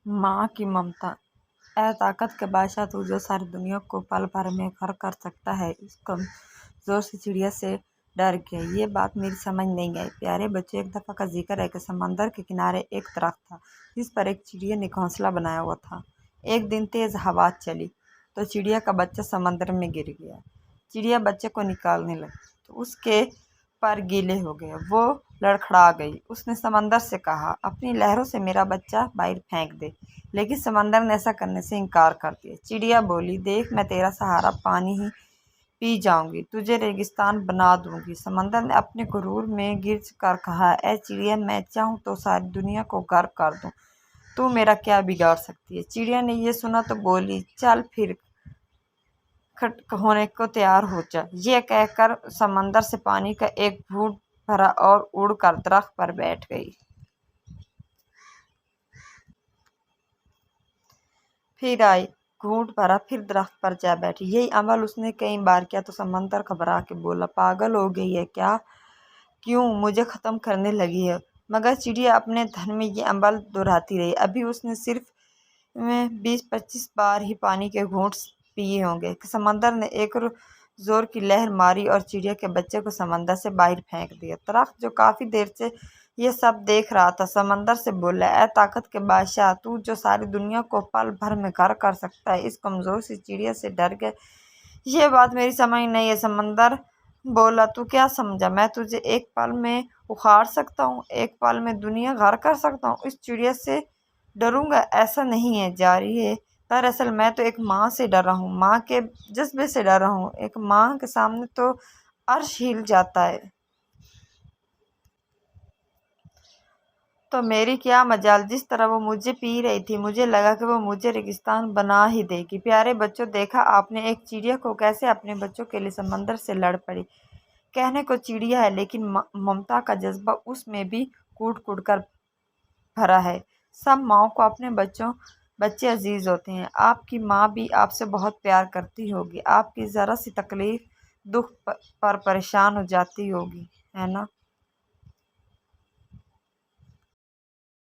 माँ की ममता। ऐ ताकत के बादशाह, तू जो सारी दुनिया को पल भर में घर कर सकता है, इस कमजोर सी चिड़िया से डर गया। ये बात मेरी समझ नहीं आई। प्यारे बच्चों, एक दफा का जिक्र है कि समंदर के किनारे एक दरख्त था जिस पर एक चिड़िया ने घोंसला बनाया हुआ था। एक दिन तेज हवा चली तो चिड़िया का बच्चा समंदर में गिर गया। चिड़िया बच्चे को निकालने लगी तो उसके पर गीले हो गए। वो लड़खड़ा गई। उसने समंदर से कहा, अपनी लहरों से मेरा बच्चा बाहर फेंक दे। लेकिन समंदर ने ऐसा करने से इनकार कर दिया। चिड़िया बोली, देख, मैं तेरा सहारा पानी ही पी जाऊंगी, तुझे रेगिस्तान बना दूंगी। समंदर ने अपने गुरूर में गिर कर कहा, ऐ चिड़िया, मैं चाहूँ तो सारी दुनिया को गर्क कर दूं, तू मेरा क्या बिगाड़ सकती है। चिड़िया ने ये सुना तो बोली, चल फिर खट होने को तैयार हो जा। ये कहकर समंदर से पानी का एक घूंट भरा और उड़कर दरख्त पर बैठ गई। फिर आई, घूंट भरा, फिर दरख्त पर जा बैठी। यही अमल उसने कई बार किया तो समंदर घबरा के बोला, पागल हो गई है क्या? क्यों मुझे खत्म करने लगी है? मगर चिड़िया अपने धन में ये अमल दोहराती रही। अभी उसने सिर्फ में 20-25 बार ही पानी के घूंट पिए होंगे कि समंदर ने एक जोर की लहर मारी और चिड़िया के बच्चे को समंदर से बाहर फेंक दिया। दरख्त, जो काफी देर से ये सब देख रहा था, समंदर से बोला, ऐ ताकत के बादशाह, तू जो सारी दुनिया को पल भर में घर कर सकता है, इस कमजोर सी चिड़िया से डर गए। ये बात मेरी समझ नहीं है। समंदर बोला, तू क्या समझा? मैं तुझे एक पल में उखाड़ सकता हूँ, एक पल में दुनिया घर कर सकता हूँ। इस चिड़िया से डरूंगा? ऐसा नहीं है। जारी है, दरअसल मैं तो एक माँ से डर रहा हूँ, माँ के जज्बे से डर रहा हूँ। एक माँ के सामने तो अर्श हिल जाता है। तो मेरी क्या मजाल, जिस तरह वो मुझे पी रही थी, मुझे लगा कि वो मुझे रेगिस्तान बना ही देगी। प्यारे बच्चों, देखा आपने एक चिड़िया को कैसे अपने बच्चों के लिए समंदर से लड़ पड़ी। कहने को चिड़िया है, लेकिन ममता का जज्बा उसमें भी कूट कूट कर भरा है। सब माँओं को अपने बच्चे अजीज होते हैं। आपकी माँ भी आपसे बहुत प्यार करती होगी, आपकी ज़रा सी तकलीफ दुख पर परेशान हो जाती होगी, है ना।